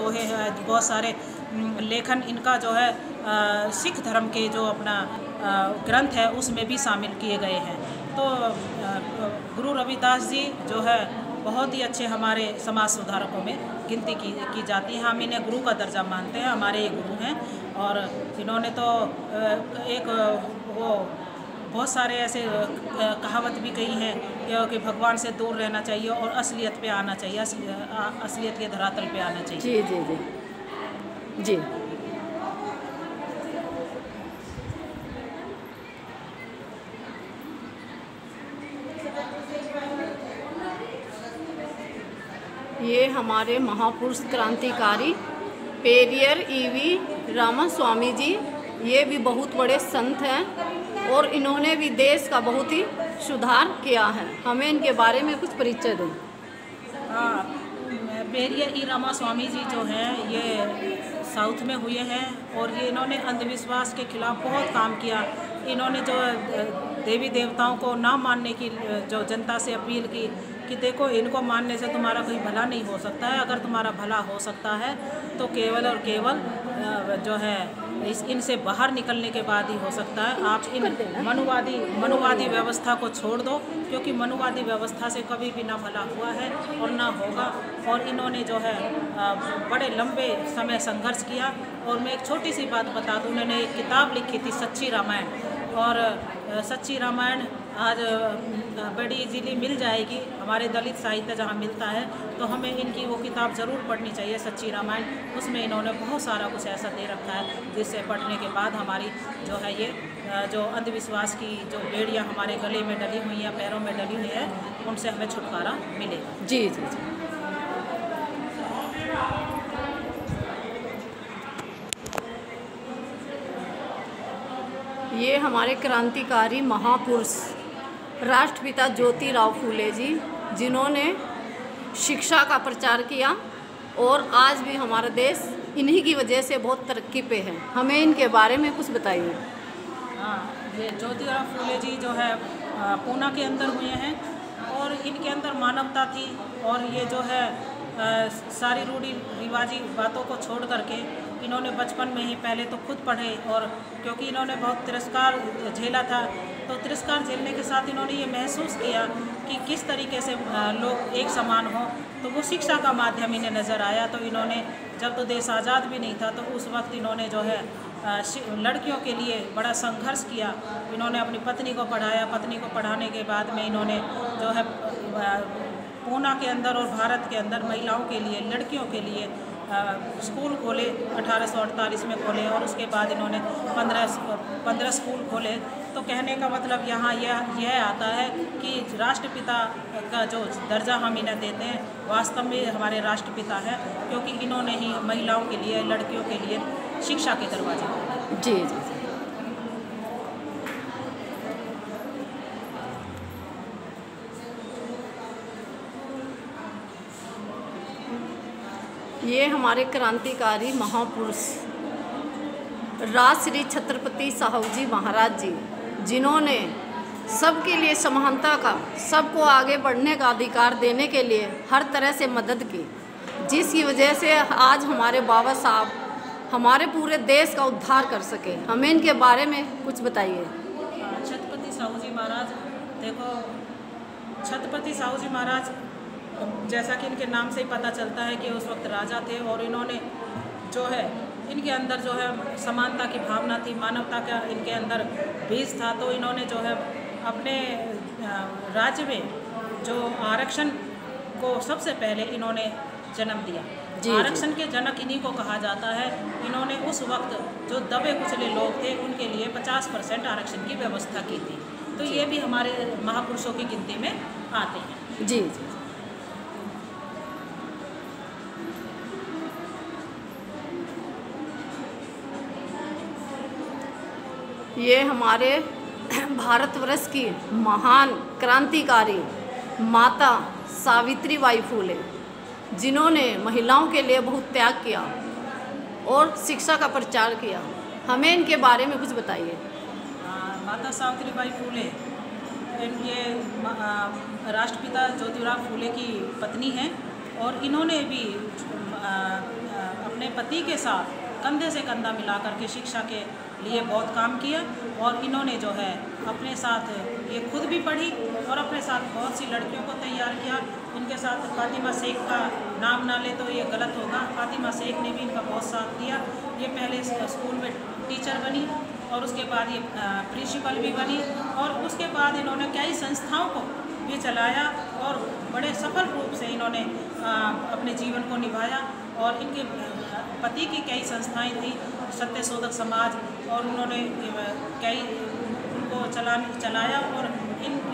दोहे हैं, बहुत सारे लेखन इनका जो है सिख धर्म के जो अपना ग्रंथ है उसमें भी शामिल किए गए हैं। तो गुरु रविदास जी जो है बहुत ही अच्छे हमारे समाज सुधारकों में गिनती की जाती है। हम इन्हें गुरु का दर्जा मानते हैं, हमारे ये गुरु हैं। और इन्होंने तो एक वो बहुत सारे ऐसे कहावत भी कही हैं कि भगवान से दूर रहना चाहिए और असलियत पे आना चाहिए, असलियत के धरातल पे आना चाहिए। जी जी जी जी। ये हमारे महापुरुष क्रांतिकारी पेरियर ईवी रामास्वामी जी, ये भी बहुत बड़े संत हैं और इन्होंने भी देश का बहुत ही सुधार किया है। हमें इनके बारे में कुछ परिचय दें। पेरियर ई रामास्वामी जी जो हैं ये साउथ में हुए हैं और ये इन्होंने अंधविश्वास के खिलाफ बहुत काम किया। इन्होंने जो देवी देवताओं को ना मानने की जो जनता से अपील की कि देखो इनको मानने से तुम्हारा कोई भला नहीं हो सकता है, अगर तुम्हारा भला हो सकता है तो केवल और केवल जो है इनसे बाहर निकलने के बाद ही हो सकता है। आप इन मनुवादी व्यवस्था को छोड़ दो, क्योंकि मनुवादी व्यवस्था से कभी भी ना भला हुआ है और ना होगा। और इन्होंने जो है बड़े लंबे समय संघर्ष किया। और मैं एक छोटी सी बात बता दूँ, उन्होंने एक किताब लिखी थी सच्ची रामायण, और सच्ची रामायण आज बड़ी इजीली मिल जाएगी हमारे दलित साहित्य जहाँ मिलता है, तो हमें इनकी वो किताब ज़रूर पढ़नी चाहिए, सच्ची रामायण। उसमें इन्होंने बहुत सारा कुछ ऐसा दे रखा है जिससे पढ़ने के बाद हमारी जो है ये जो अंधविश्वास की जो बेड़ियाँ हमारे गले में डली हुई या पैरों में डली हुई है उनसे हमें छुटकारा मिलेगा। जी जी जी। ये हमारे क्रांतिकारी महापुरुष राष्ट्रपिता ज्योतिराव फूले जी, जिन्होंने शिक्षा का प्रचार किया और आज भी हमारा देश इन्हीं की वजह से बहुत तरक्की पे है। हमें इनके बारे में कुछ बताइए। हाँ, ये ज्योतिराव फूले जी जो है पूना के अंदर हुए हैं और इनके अंदर मानवता थी। और ये जो है सारी रूढ़ी रिवाजी बातों को छोड़ करके इन्होंने बचपन में ही पहले तो खुद पढ़े, और क्योंकि इन्होंने बहुत तिरस्कार झेला था तो तिरस्कार झेलने के साथ इन्होंने ये महसूस किया कि किस तरीके से लोग एक समान हों, तो वो शिक्षा का माध्यम इन्हें नज़र आया। तो इन्होंने जब तो देश आज़ाद भी नहीं था तो उस वक्त इन्होंने जो है लड़कियों के लिए बड़ा संघर्ष किया। इन्होंने अपनी पत्नी को पढ़ाया, पत्नी को पढ़ाने के बाद में इन्होंने जो है पूना के अंदर और भारत के अंदर महिलाओं के लिए, लड़कियों के लिए स्कूल खोले, 1848 में खोले। और उसके बाद इन्होंने 15 स्कूल खोले। तो कहने का मतलब यहाँ यह आता है कि राष्ट्रपिता का जो दर्जा हम इन्हें देते हैं वास्तव में हमारे राष्ट्रपिता है, क्योंकि इन्होंने ही महिलाओं के लिए, लड़कियों के लिए शिक्षा के दरवाजे खोले। जी जी। ये हमारे क्रांतिकारी महापुरुष राजश्री छत्रपति साहू जी महाराज जी, जिन्होंने सबके लिए समानता का, सबको आगे बढ़ने का अधिकार देने के लिए हर तरह से मदद की, जिसकी वजह से आज हमारे बाबा साहब हमारे पूरे देश का उद्धार कर सके। हमें इनके बारे में कुछ बताइए। छत्रपति साहू जी महाराज, देखो छत्रपति साहू जी महाराज जैसा कि इनके नाम से ही पता चलता है कि उस वक्त राजा थे, और इन्होंने जो है इनके अंदर जो है समानता की भावना थी, मानवता का इनके अंदर बीज था। तो इन्होंने जो है अपने राज्य में जो आरक्षण को सबसे पहले इन्होंने जन्म दिया। आरक्षण के जनक इन्हीं को कहा जाता है। इन्होंने उस वक्त जो दबे कुचले लोग थे उनके लिए 50% आरक्षण की व्यवस्था की थी। तो ये भी हमारे महापुरुषों की गिनती में आते हैं। जी जी। ये हमारे भारतवर्ष की महान क्रांतिकारी माता सावित्रीबाई फूले, जिन्होंने महिलाओं के लिए बहुत त्याग किया और शिक्षा का प्रचार किया। हमें इनके बारे में कुछ बताइए। माता सावित्रीबाई फूले ये राष्ट्रपिता ज्योतिराव फूले की पत्नी हैं, और इन्होंने भी पति के साथ कंधे से कंधा मिला करके शिक्षा के लिए बहुत काम किया। और इन्होंने जो है अपने साथ ये खुद भी पढ़ी और अपने साथ बहुत सी लड़कियों को तैयार किया। इनके साथ फातिमा शेख का नाम ना ले तो ये गलत होगा, फातिमा शेख ने भी इनका बहुत साथ दिया। ये पहले स्कूल में टीचर बनी और उसके बाद ये प्रिंसिपल भी बनी और उसके बाद इन्होंने कई संस्थाओं को भी चलाया और बड़े सफल रूप से इन्होंने अपने जीवन को निभाया। और इनके पति की कई संस्थाएं थी, सत्यशोधक समाज, और उन्होंने कई उनको चलाया। और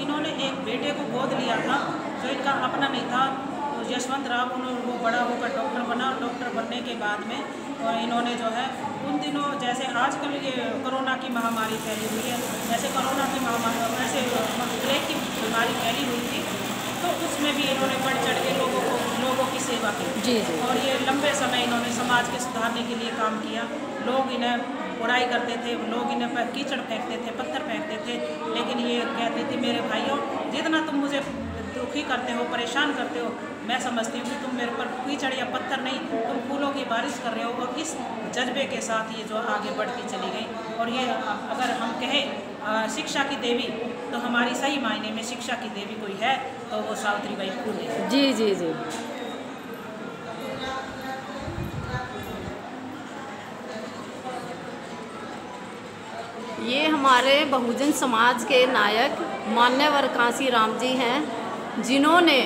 इन्होंने एक बेटे को गोद लिया था जो इनका अपना नहीं था, तो यशवंत राव, उन्होंने वो बड़ा होकर डॉक्टर बना। डॉक्टर बनने के बाद में और इन्होंने जो है उन दिनों जैसे आजकल ये कोरोना की महामारी फैली हुई है, जैसे कोरोना की महामारी वैसे प्लेग की बीमारी फैली हुई थी, तो उसमें भी इन्होंने बढ़ चढ़ के लोगों की सेवा की। जी। और ये लंबे समय इन्होंने समाज के सुधारने के लिए काम किया। लोग इन्हें बुराई करते थे, लोग इन्हें पर कीचड़ फेंकते थे, पत्थर फेंकते थे, लेकिन ये कहते थे मेरे भाइयों, जितना तुम मुझे दुखी करते हो, परेशान करते हो, मैं समझती हूँ कि तुम मेरे पर कीचड़ या पत्थर नहीं, तुम फूलों की बारिश कर रहे हो। और इस जज्बे के साथ ये जो आगे बढ़ती चली गई। और ये अगर हम कहें शिक्षा की देवी, तो हमारी सही मायने में शिक्षा की देवी कोई है तो वो सावित्रीबाई फुले। जी जी जी। ये हमारे बहुजन समाज के नायक मान्यवर कांसीराम जी हैं, जिन्होंने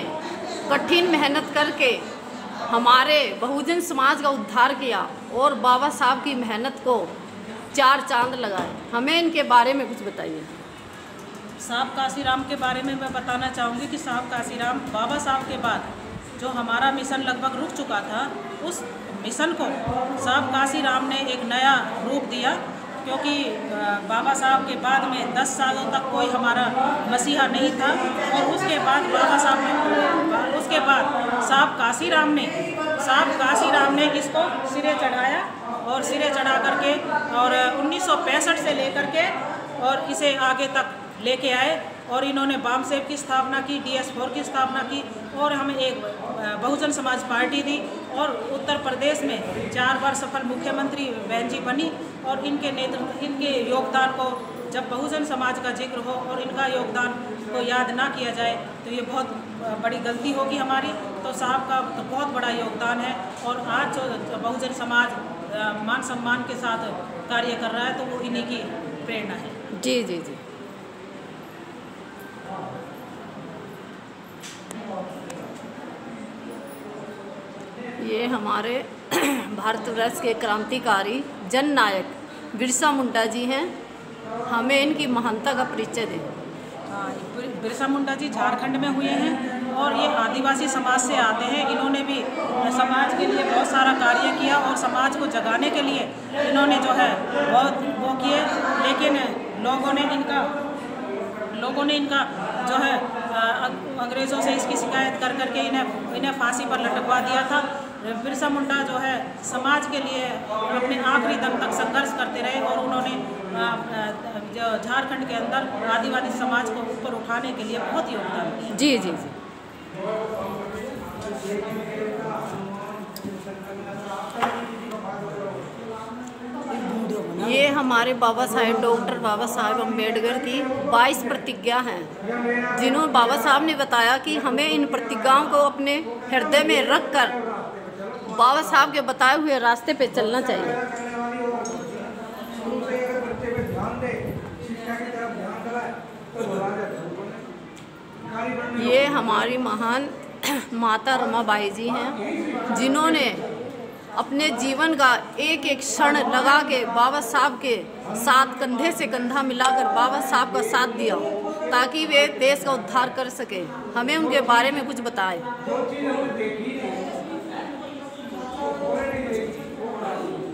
कठिन मेहनत करके हमारे बहुजन समाज का उद्धार किया और बाबा साहब की मेहनत को चार चांद लगाए। हमें इनके बारे में कुछ बताइए। साहब कांसीराम के बारे में मैं बताना चाहूँगी कि साहब कांसीराम बाबा साहब के बाद जो हमारा मिशन लगभग रुक चुका था, उस मिशन को साहब कांसीराम ने एक नया रूप दिया। क्योंकि बाबा साहब के बाद में 10 सालों तक कोई हमारा मसीहा नहीं था, और उसके बाद साहब कांसीराम ने इसको सिरे चढ़ाया और सिरे चढ़ा करके और 1965 से लेकर के और इसे आगे तक लेके आए। और इन्होंने बामसेब की स्थापना की, DS4 की स्थापना की और हमें एक बहुजन समाज पार्टी दी। और उत्तर प्रदेश में 4 बार सफल मुख्यमंत्री बहन जी बनी। और इनके योगदान को जब बहुजन समाज का जिक्र हो और इनका योगदान को याद ना किया जाए तो ये बहुत बड़ी गलती होगी हमारी। तो साहब का तो बहुत बड़ा योगदान है। और आज जो बहुजन समाज मान सम्मान के साथ कार्य कर रहा है तो वो इन्हीं की प्रेरणा है। जी जी जी। ये हमारे भारतवर्ष के क्रांतिकारी जन नायक बिरसा मुंडा जी हैं। हमें इनकी महानता का परिचय दें। बिरसा मुंडा जी झारखंड में हुए हैं और ये आदिवासी समाज से आते हैं। इन्होंने भी समाज के लिए बहुत सारा कार्य किया और समाज को जगाने के लिए इन्होंने जो है बहुत वो किए। लेकिन लोगों ने इनका जो है अंग्रेज़ों से इसकी शिकायत कर करके इन्हें फांसी पर लटकवा दिया था। बिरसा मुंडा जो है समाज के लिए अपने आखिरी दम तक संघर्ष करते रहे और उन्होंने जो झारखंड के अंदर आदिवासी समाज को ऊपर उठाने के लिए बहुत योगदान दिया। जी जी जी। ये हमारे डॉक्टर बाबा साहेब अम्बेडकर की 22 प्रतिज्ञा हैं, जिन्होंने बाबा साहब ने बताया कि हमें इन प्रतिज्ञाओं को अपने हृदय में रखकर बाबा साहब के बताए हुए रास्ते पे चलना चाहिए। ये हमारी महान माता रमाबाई जी हैं, जिन्होंने अपने जीवन का एक एक क्षण लगा के बाबा साहब के साथ कंधे से कंधा मिलाकर बाबा साहब का साथ दिया ताकि वे देश का उद्धार कर सके। हमें उनके बारे में कुछ बताएं।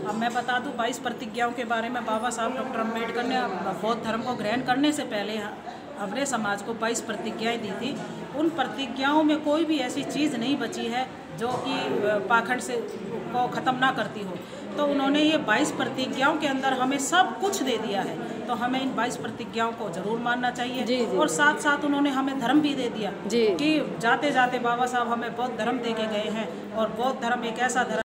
अब मैं बता दूं 22 प्रतिज्ञाओं के बारे में। बाबा साहब डॉक्टर अम्बेडकर ने बौद्ध धर्म को ग्रहण करने से पहले अपने समाज को 22 प्रतिज्ञाएं दी थी। उन प्रतिज्ञाओं में कोई भी ऐसी चीज़ नहीं बची है जो कि पाखंड से को ख़त्म ना करती हो। तो उन्होंने ये 22 प्रतिज्ञाओं के अंदर हमें सब कुछ दे दिया है, तो हमें इन 22 प्रतिज्ञाओं को ज़रूर मानना चाहिए। जी। और साथ साथ उन्होंने हमें धर्म भी दे दिया जी। कि जाते जाते बाबा साहब हमें बौद्ध धर्म दे के गए हैं। और बौद्ध धर्म एक ऐसा धर्म